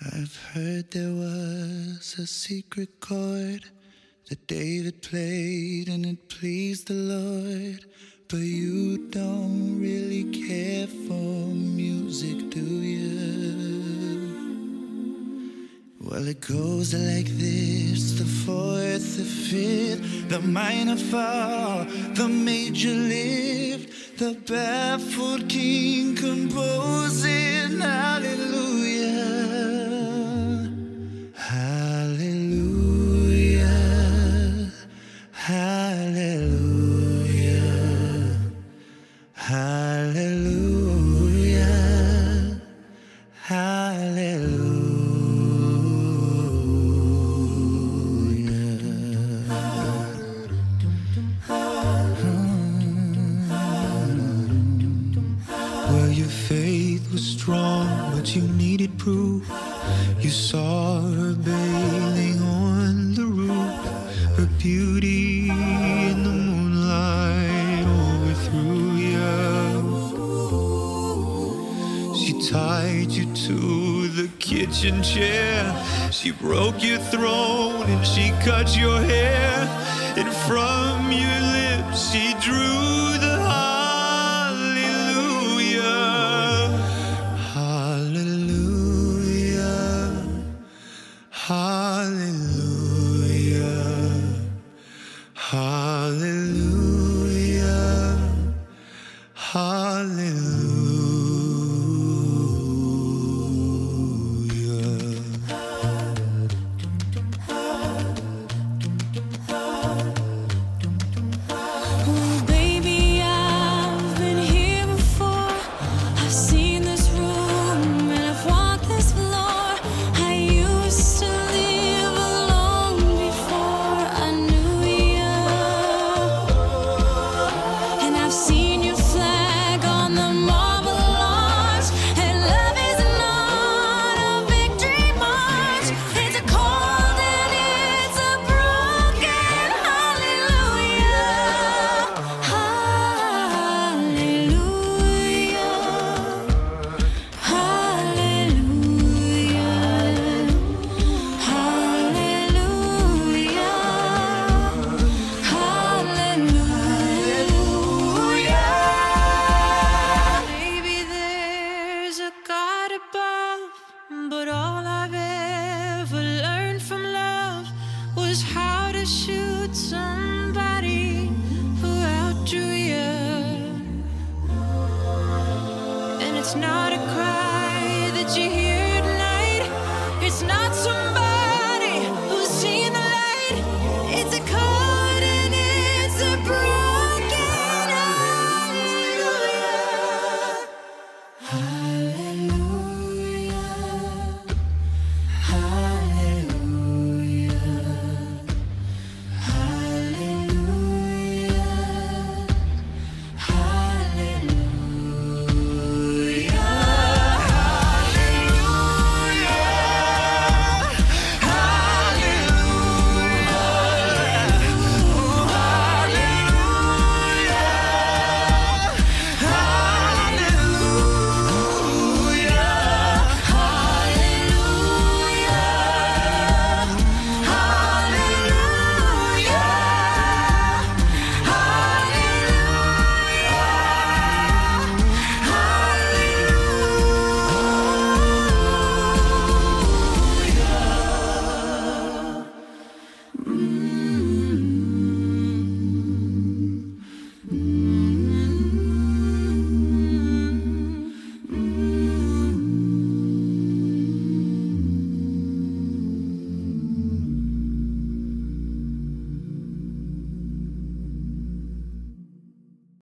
I've heard there was a secret chord that David played and it pleased the Lord. But you don't really care for music, do you? Well, it goes like this: the fourth, the fifth, the minor fall, the major lift, the baffled king composing hallelujah, hallelujah, hallelujah, hallelujah, hallelujah. Well, your faith was strong, but you needed proof. You saw her bathing on the roof, her beauty in the moonlight overthrew you. She tied you to the kitchen chair, she broke your throne and she cut your hair, and from your lips she drew the hallelujah, It's not a cry that you